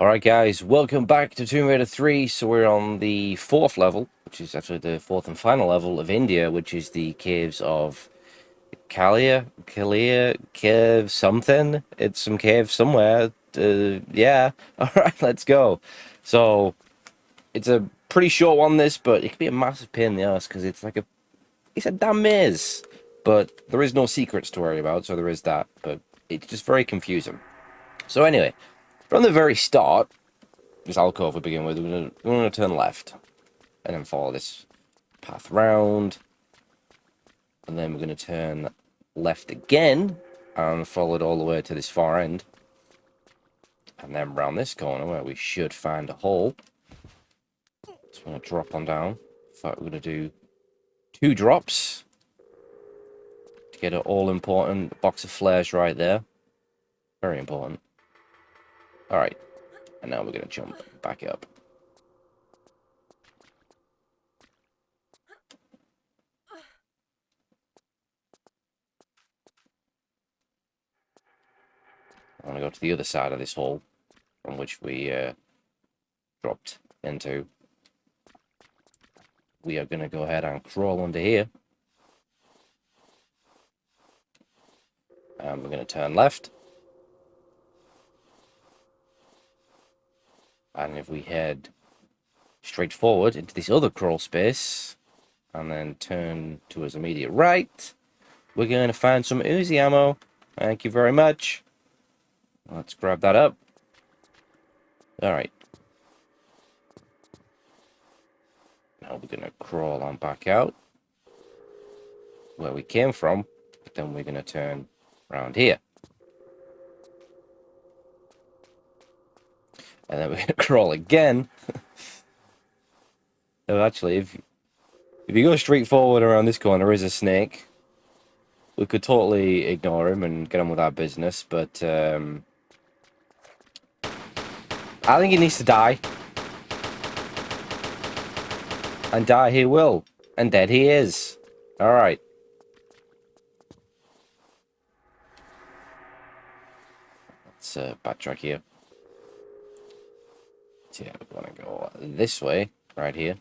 Alright guys, welcome back to Tomb Raider 3. So we're on the 4th level, which is actually the 4th and final level of India, which is the caves of Kaliya, cave something. It's some cave somewhere. Yeah. Alright, let's go. So, it's a pretty short one this, but it can be a massive pain in the ass because it's a damn maze. But there is no secrets to worry about, so there is that, but it's just very confusing. So anyway, from the very start, this alcove we begin with, we're gonna turn left and then follow this path round, and then we're gonna turn left again and follow it all the way to this far end, and then round this corner where we should find a hole. So we're gonna drop on down. In fact, we're gonna do 2 drops to get an all-important box of flares right there. Very important. All right, and now we're gonna jump back up. I want to go to the other side of this hole from which we dropped into. We are going to go ahead and crawl under here. And we're going to turn left. And if we head straight forward into this other crawl space, and then turn to his immediate right, we're going to find some Uzi ammo. Thank you very much. Let's grab that up. Alright. Now we're going to crawl on back out where we came from, but then we're going to turn around here. And then we're going to crawl again. No, actually, if you go straight forward around this corner, there is a snake. We could totally ignore him and get on with our business, but I think he needs to die. And die he will. And dead he is. Alright. Let's backtrack here. So yeah, we want to go this way, right here.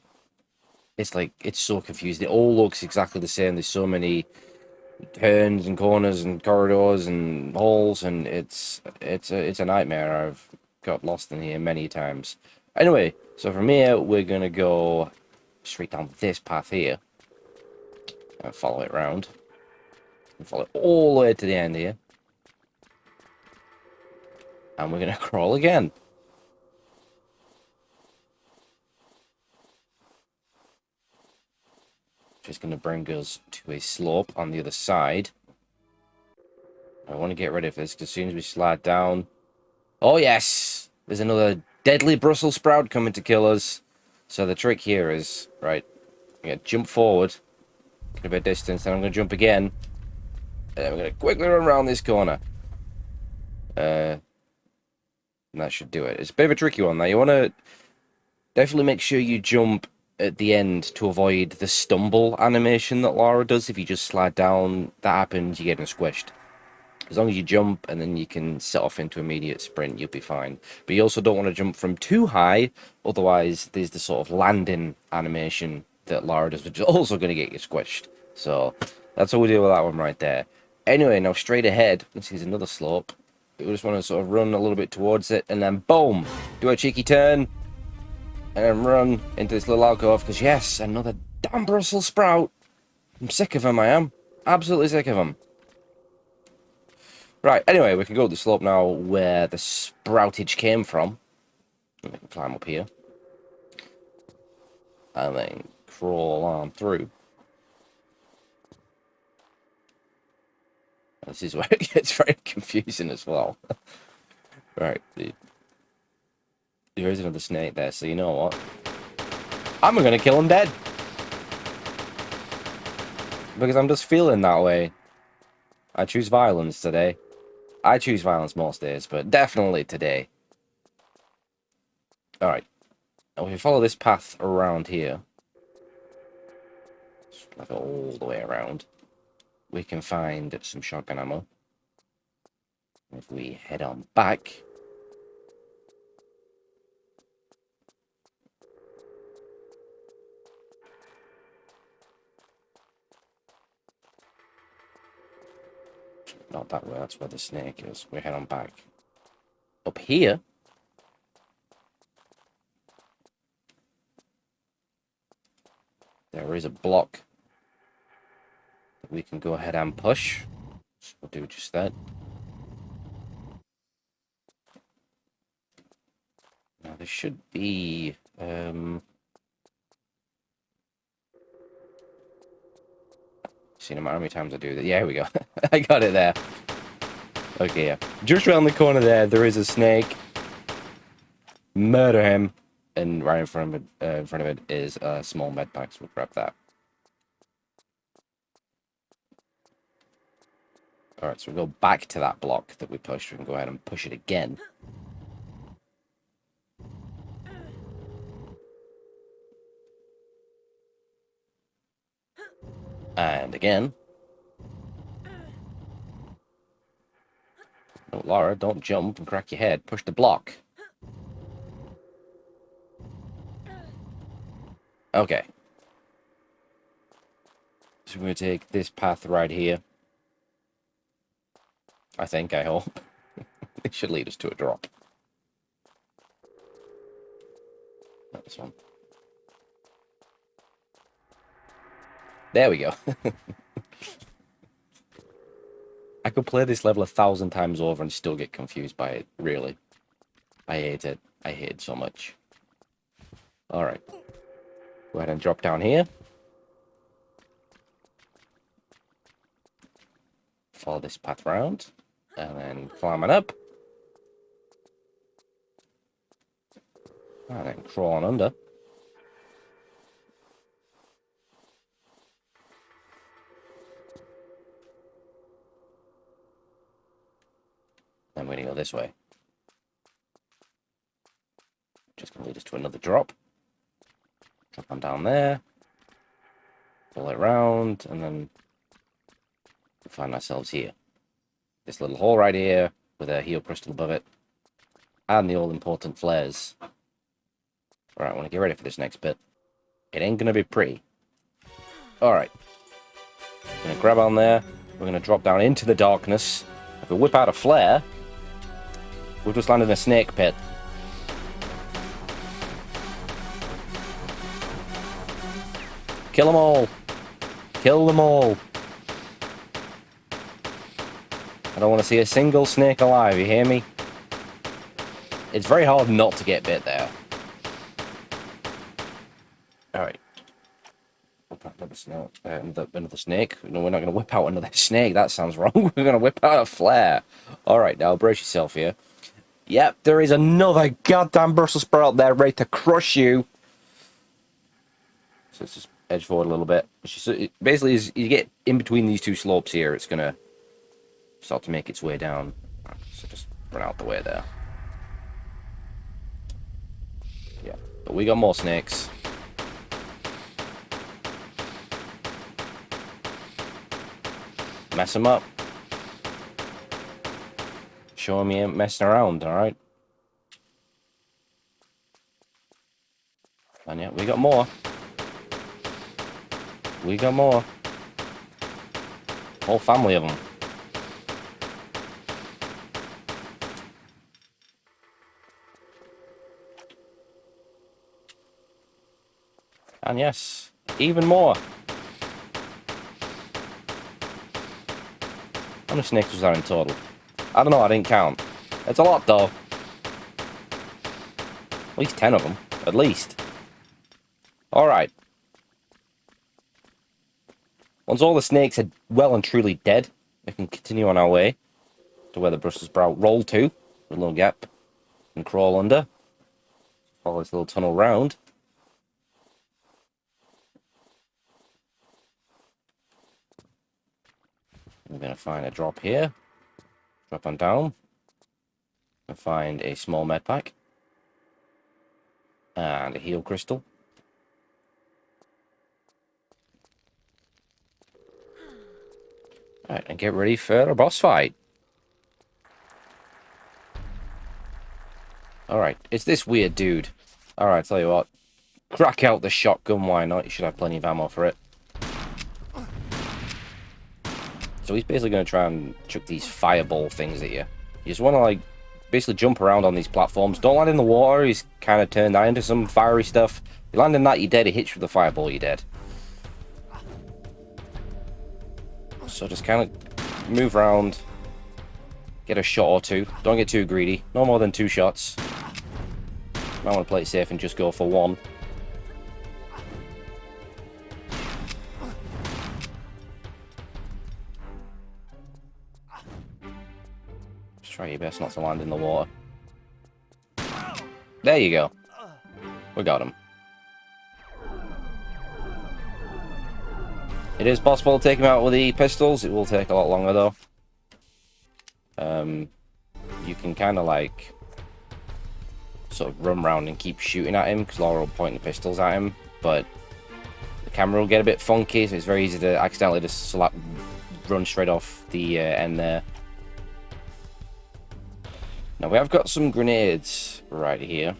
It's like, it's so confusing. It all looks exactly the same. There's so many turns and corners and corridors and holes, and it's a nightmare. I've got lost in here many times. Anyway, so from here, we're going to go straight down this path here. And follow it round. And follow it all the way to the end here. And we're going to crawl again. Just going to bring us to a slope on the other side. I want to get rid of this because as soon as we slide down... Oh, yes! There's another deadly Brussels sprout coming to kill us. So the trick here is, right, I'm going to jump forward, get a bit of distance, then I'm going to jump again. And then we're going to quickly run around this corner. And that should do it. It's a bit of a tricky one, though. You want to definitely make sure you jump at the end to avoid the stumble animation that Lara does. If you just slide down, that happens, you're getting squished. As long as you jump and then you can set off into immediate sprint, you'll be fine. But you also don't want to jump from too high, otherwise there's the sort of landing animation that Lara does, which is also going to get you squished. So that's all we do with that one right there. Anyway, now straight ahead, you can see there's another slope. We just want to sort of run a little bit towards it, and then boom, do a cheeky turn, and then run into this little alcove, because yes, another damn Brussels sprout. I'm sick of them, I am. Absolutely sick of them. Right, anyway, we can go up the slope now where the sproutage came from. We can climb up here. And then crawl on through. This is where it gets very confusing as well. Right, there is another snake there, so you know what? I'm gonna kill him dead. Because I'm just feeling that way. I choose violence today. I choose violence most days, but definitely today. Alright. Now if we follow this path around here, like all the way around, we can find some shotgun ammo. If we head on back, Not that way, that's where the snake is. We head on back. Up here? There is a block that we can go ahead and push. So we'll do just that. Now there should be... See, no matter how many times I do that. Yeah, here we go. I got it there. Okay, yeah. Just around the corner there is a snake. Murder him. And right in front of it is a small med pack, so we'll grab that. Alright, so we'll go back to that block that we pushed. We can go ahead and push it again. And again. No, Laura, don't jump and crack your head. Push the block. Okay. So we're going to take this path right here. I hope. It should lead us to a drop. Not this one. There we go. I could play this level 1,000 times over and still get confused by it, really. I hate it. I hate it so much. Alright. Go ahead and drop down here. Follow this path round. And then climbing up. And then crawl on under. Then we're going to go this way. Just going to lead us to another drop. Drop on down there. Pull it round. And then we'll find ourselves here. This little hole right here with a heal crystal above it. And the all-important flares. Alright, I want to get ready for this next bit. It ain't going to be pretty. Alright. Going to grab on there. We're going to drop down into the darkness. If we whip out a flare, we'll just land in a snake pit. Kill them all. Kill them all. I don't want to see a single snake alive, you hear me? It's very hard not to get bit there. Alright. Whip out another snake. No, we're not going to whip out another snake. That sounds wrong. We're going to whip out a flare. Alright, now brace yourself here. Yep, there is another goddamn Brussels sprout there ready to crush you. So let's just edge forward a little bit. Basically, as you get in between these two slopes here, it's going to start to make its way down. So just run out the way there. Yeah, but we got more snakes. Mess them up. Show them you ain't messing around, alright? And yeah, we got more. We got more. Whole family of them. And yes, even more. How many snakes was there in total? I don't know, I didn't count. It's a lot, though. At least 10 of them. At least. Alright. Once all the snakes are well and truly dead, we can continue on our way to where the Brussels sprout rolled to. A little gap. And crawl under. Follow this little tunnel round. We're going to find a drop here. Drop on down. And find a small med pack. And a heal crystal. Alright, and get ready for a boss fight. Alright, it's this weird dude. Alright, tell you what. Crack out the shotgun, why not? You should have plenty of ammo for it. So he's basically going to try and chuck these fireball things at you. You just want to, like, basically jump around on these platforms. Don't land in the water. He's kind of turned that into some fiery stuff. If you land in that, you're dead. He hits you with the fireball, you're dead. So just kind of move around. Get a shot or two. Don't get too greedy. No more than 2 shots. Might want to play it safe and just go for 1. Just try your best not to land in the water. There you go. We got him. It is possible to take him out with the pistols. It will take a lot longer, though. You can kind of, like, sort of run around and keep shooting at him, because Laura will point the pistols at him, but the camera will get a bit funky, so it's very easy to accidentally just run straight off the end there. Now, we have got some grenades right here,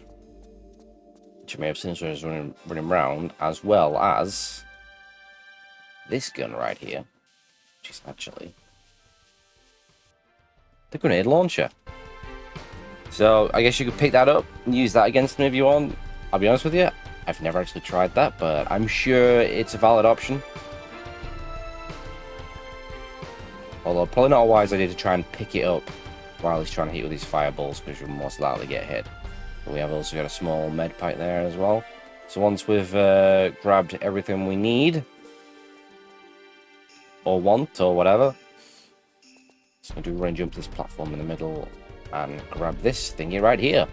which you may have seen as I was running around, as well as this gun right here, which is actually the grenade launcher. So I guess you could pick that up and use that against me if you want. I'll be honest with you, I've never actually tried that, but I'm sure it's a valid option. Although probably not a wise idea to try and pick it up while he's trying to hit you with these fireballs, because you'll most likely get hit. But we have also got a small med pipe there as well. So once we've grabbed everything we need, or want, or whatever, so I'm going to run jump to this platform in the middle and grab this thingy right here.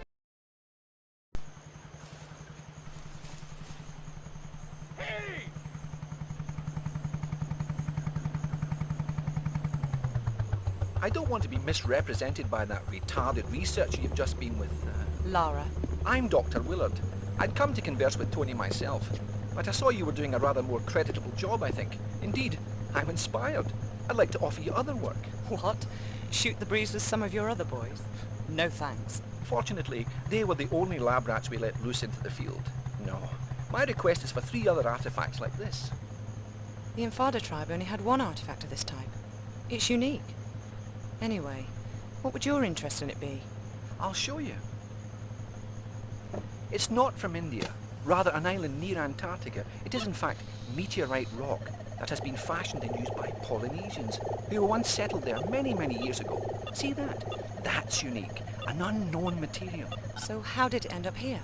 I don't want to be misrepresented by that retarded researcher you've just been with. Lara. I'm Dr. Willard. I'd come to converse with Tony myself, but I saw you were doing a rather more creditable job, I think. Indeed, I'm inspired. I'd like to offer you other work. What? Shoot the breeze with some of your other boys? No thanks. Fortunately, they were the only lab rats we let loose into the field. No. My request is for 3 other artifacts like this. The Infada tribe only had 1 artifact of this type. It's unique. Anyway, what would your interest in it be? I'll show you. It's not from India, rather an island near Antarctica. It is in fact meteorite rock that has been fashioned and used by Polynesians who were once settled there many, many years ago. See that? That's unique. An unknown material. So how did it end up here?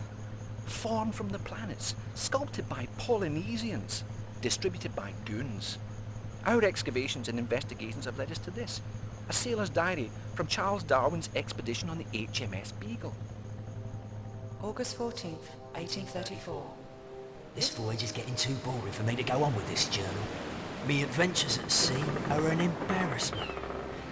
Formed from the planets, sculpted by Polynesians, distributed by goons. Our excavations and investigations have led us to this. A sailor's diary from Charles Darwin's expedition on the HMS Beagle. August 14th, 1834. This voyage is getting too boring for me to go on with this journal. Me adventures at sea are an embarrassment.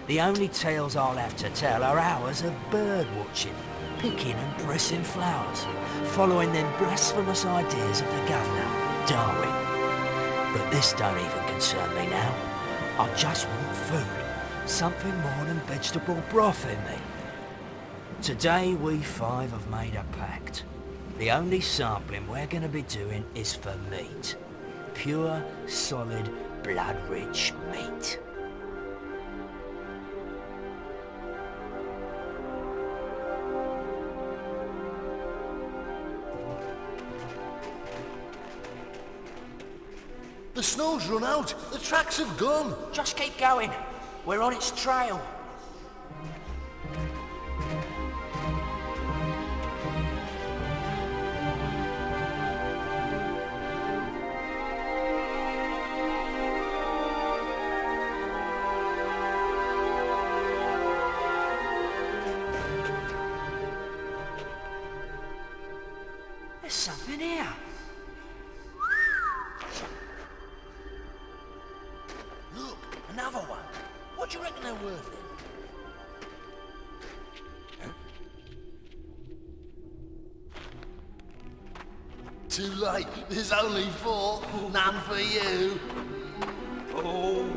The only tales I'll have to tell are hours of bird watching, picking and pressing flowers, following them blasphemous ideas of the governor, Darwin. But this don't even concern me now. I just want food. Something more than vegetable broth in me. Today we 5 have made a pact. The only sampling we're going to be doing is for meat. Pure, solid, blood-rich meat. The snow's run out. The tracks have gone. Just keep going. We're on its trail. There's something here. Look, another one. What do you reckon they're worth then? Too late. There's only 4. None for you. Oh.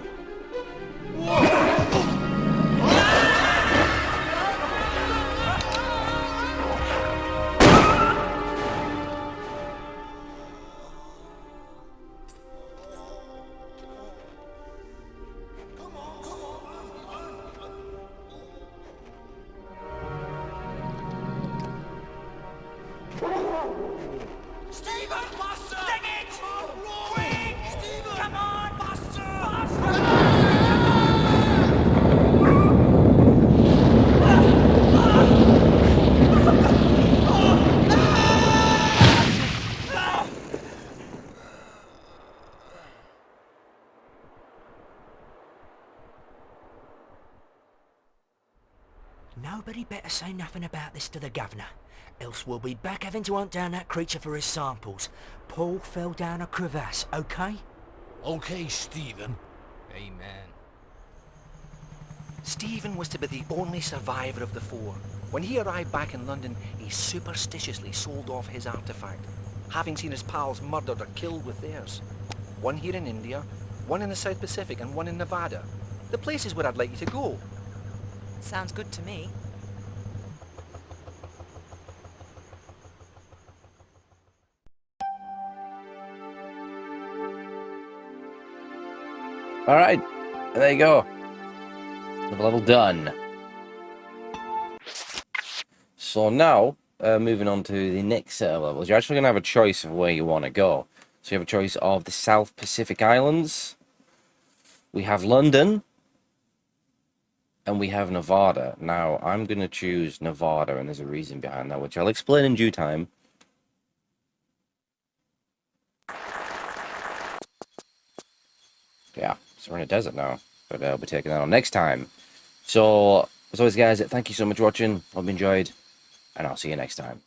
Come on. Stephen! Faster! Dang it! Come on, quick! Stephen! Come on! Faster! Nobody better say nothing about this to the governor, else we'll be back having to hunt down that creature for his samples. Paul fell down a crevasse, okay? Okay, Stephen. Amen. Stephen was to be the only survivor of the four. When he arrived back in London, he superstitiously sold off his artifact, having seen his pals murdered or killed with theirs. One here in India, one in the South Pacific, and one in Nevada. The places where I'd like you to go. Sounds good to me. All right, there you go. The level done. So now, moving on to the next set of levels, you're actually going to have a choice of where you want to go. So you have a choice of the South Pacific Islands, we have London, and we have Nevada. Now, I'm going to choose Nevada, and there's a reason behind that, which I'll explain in due time. Yeah, so we're in a desert now, but I'll be taking that on next time. So, as always, guys, thank you so much for watching. Hope you enjoyed, and I'll see you next time.